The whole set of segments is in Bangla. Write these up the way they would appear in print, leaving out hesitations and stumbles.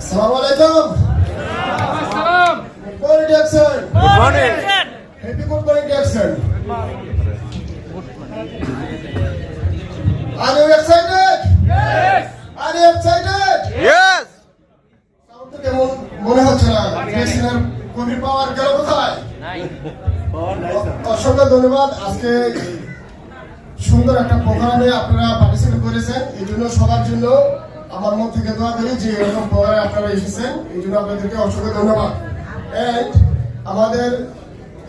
Assalamualaikum. Good morning, Jackson. Good morning. Happy good morning, Jackson. Are you excited? Yes. Are you excited? Yes. Sound তো কেমন মনে হচ্ছে না জ্যাকসনের কবির পাওয়ার গেল কোথায়? অসংখ্য ধন্যবাদ। আজকে সুন্দর একটা প্রোগ্রামে আপনারা পার্টিসিপেট করেছেন, এই জন্য সবার জন্য আমার মন থেকে দোয়া করি যে এরকম প্রোগ্রামে আপনারা এসেছেন, এই জন্য আপনাদেরকে অসংখ্য ধন্যবাদ। এন্ড আমাদের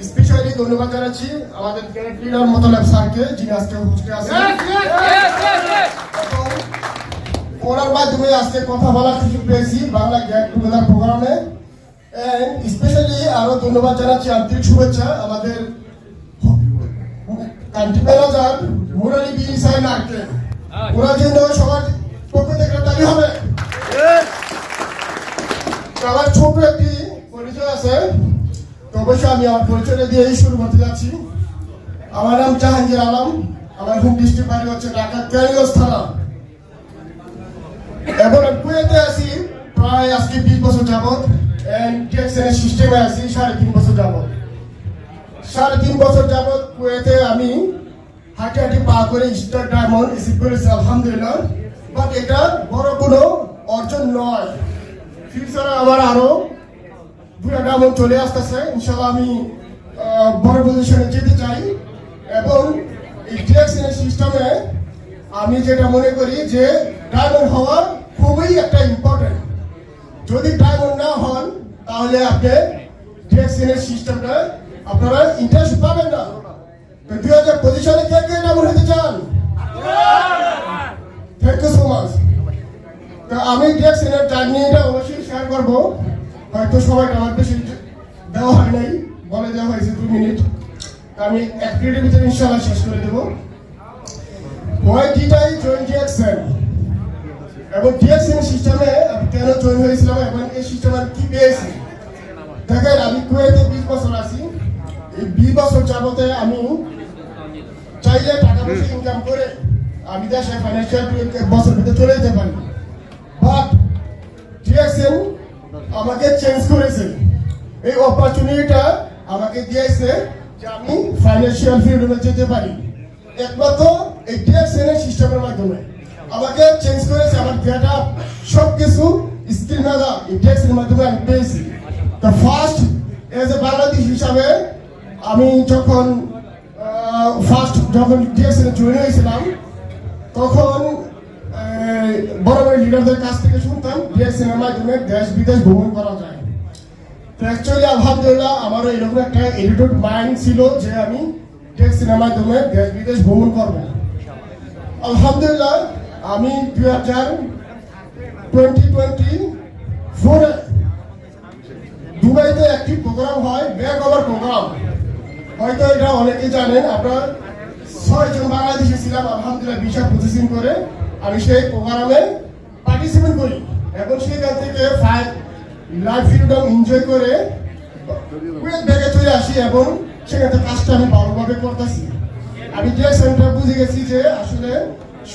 স্পেশালি ধন্যবাদ জানাচ্ছি আমাদের লিডার মোতালেব স্যারকে, যিনি আজকে হোস্টে আছেন। ওনার মাধ্যমে আজকে কথা বলার সুযোগ পেয়েছি বাংলা গেট টুগেদার প্রোগ্রামে। এন্ড স্পেশালি আরো ধন্যবাদ জানাচ্ছি, আন্তরিক শুভেচ্ছা আমাদের কান্ট্রি ম্যানেজার মুরালি বি সাইন আরকে। ওনার জন্য সবার পক্ষ থেকে তালি হবে। আমার ছোট একটি পরিচয় আছে, তো অবশ্যই আমি আমার পরিচয়টা দিয়েই শুরু করতে যাচ্ছি। আমার নাম জাহাঙ্গীর আলম, আমার হোম ডিস্ট্রিক্ট বাড়ি হচ্ছে ঢাকা কেরানীগঞ্জ থানা। এখন কুয়েতে আছি প্রায় আজকে 20 বছর যাবত। জ্যাকসনের সিস্টেমে আছি 3.5 বছর যাবত। 3.5 বছর যাবত কুয়েতে আমি হাঁটি হাঁটি পা করে স্টার ডায়মন্ড রিসিভ করেছি আলহামদুলিল্লাহ। বাট এটা বড় কোনো অর্জন নয়, ফিউচারে আমার আরো 2টা ডায়মন্ড চলে আসতেছে। ইনশাল্লাহ আমি বড় পজিশনে যেতে চাই। এবং এই জ্যাকসনের সিস্টেমে আমি যেটা মনে করি যে ডায়মন্ড হওয়া খুবই একটা ইম্পর্টেন্ট। যদি ডায়মন্ড না হন তাহলে আপনি জ্যাকসনের সিস্টেমটা আপনারা ইন্টারেস্ট পাবেন না। তো 2025 সালে কে কে ডায়মন্ড হতে চান? Thank you so much. তো আমি জ্যাকসনের জার্নিটা অবশ্যই শেয়ার করবো। হয়তো সবাইকে আমার বেশি দেওয়া হয় নাই, বলে দেওয়া হয়েছে 2 মিনিট। আমি 1 মিনিটের ভিতরে ইনশাআল্লাহ শেষ করে দেবো। Why did I join Jackson? এবং Jackson সিস্টেমে আমি কেন জয়েন হয়েছিলাম এবং এই সিস্টেমে কি পেয়েছি? দেখেন, আমি কুয়েতে 20 বছর আছি। এই 20 বছর যাবতে আমি চাইলে টাকা পয়সা ইনকাম করে আমি দেশে ফাইন্যান্সিয়াল বছর ভিতরে চলে যেতে পারি। বাট Jackson আমাকে চেঞ্জ করেছে, এই অপরচুনিটিটা আমাকে দিয়েছে যে আমি ফাইন্যান্সিয়াল ফ্রিডমে যেতে পারি একমাত্র এই জ্যাকসনের সিস্টেমের মাধ্যমে। আমাকে চেঞ্জ করেছে, আমার ডেটা সবকিছু স্কিল মেধা এই জ্যাকসনের মাধ্যমে আমি পেয়েছি। তো ফার্স্ট এজ এ বাংলাদেশ হিসাবে আমি যখন জ্যাকসনে জয়েন হয়েছিলাম তখন বড় বড় লিডারদের কাছ থেকে শুনতাম জ্যাকসনের মাধ্যমে দেশ বিদেশ ভ্রমণ করা যায়। তো অ্যাকচুয়ালি আলহামদুলিল্লাহ আমারও এরকম একটা এটিটিউড মাইন্ড ছিল যে আমি জ্যাকসনের মাধ্যমে দেশ বিদেশ ভ্রমণ করবো। আলহামদুলিল্লাহ আমি 2024 দুবাইতে একটি প্রোগ্রাম হয়, ব্যাক ওভার প্রোগ্রাম। হয়তো এটা অনেকে জানেন। আপনার 6 জন বাংলাদেশি ছিলাম আলহামদুলিল্লাহ ভিসা প্রসেসিং করে আমি সেই প্রোগ্রামে পার্টিসিপেট করি এবং সেখান থেকে লাইফ ফ্রিডম এনজয় করে কুয়েত ব্যাগে চলে আসি এবং সেখানে কাজটা আমি ভালোভাবে করতেছি। আমি জ্যাকসনটা বুঝে গেছি যে আসলে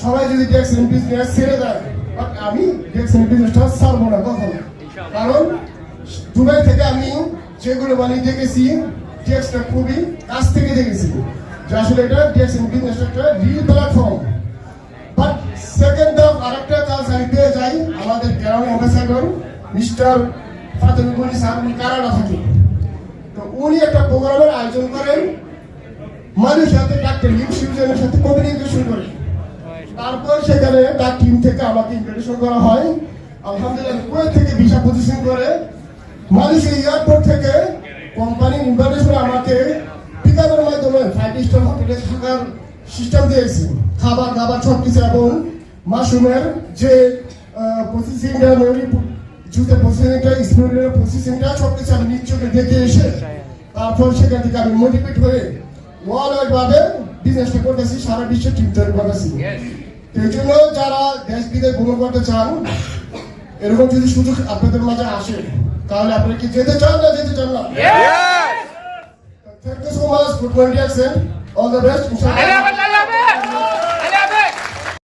সবাই যদি জ্যাকসন বিজনেস ছেড়ে দেয়, বাট আমি জ্যাকসন বিজনেসটা ছাড়বো না কখনো। কারণ দুবাই থেকে আমি যেগুলো বানিয়ে দেখেছি জ্যাকসন খুবই কাছ থেকে দেখেছি যে আসলে এটা জ্যাকসন বিজনেসটা একটা real platform. But second of আরেকটা কাজ আমি পেয়ে যাই আমাদের গ্রাউন্ড অ্যাম্বাসেডর মিস্টার ফাতেমুল স্যার, উনি কানাডা থাকেন। তো উনি একটা প্রোগ্রামের আয়োজন করেন, মানুষের সাথে ডাক্তার লিপসিউজেনের সাথে কমিউনিকেশন করে। তারপর সেখানে তার টিম থেকে আমাকে ইনভিটেশন করা হয়। আলহামদুলিল্লাহ কুয়েত থেকে ভিসা প্রসেসিং করে মালয়েশিয়া এয়ারপোর্ট থেকে কোম্পানির ইনভিটেশন আমাকে পিকআপের মাধ্যমে 5 স্টার হোটেলে থাকার সিস্টেম দিয়েছে, খাবার দাবার সব কিছু। এবং মাশরুমের যে প্রসেসিংটা জুতে প্রসেসিংটা স্পিরিটের প্রসেসিংটা সব কিছু আমি নিজ চোখে দেখে এসে তারপর সেখান থেকে আমি মোটিভেট হয়ে ওয়ার্ল্ড ওয়াইড ভাবে বিজনেসটা করতেছি, সারা বিশ্বে টিম তৈরি করতেছি। এই জন্য যারা দেশ বিদেশ ভ্রমণ করতে চান, এরকম যদি সুযোগ আপনাদের মাঝে আসে তাহলে আপনারা কি যেতে চান না যেতে চান না? Thank you so much. Good morning Jackson, all the best ইনশাআল্লাহ।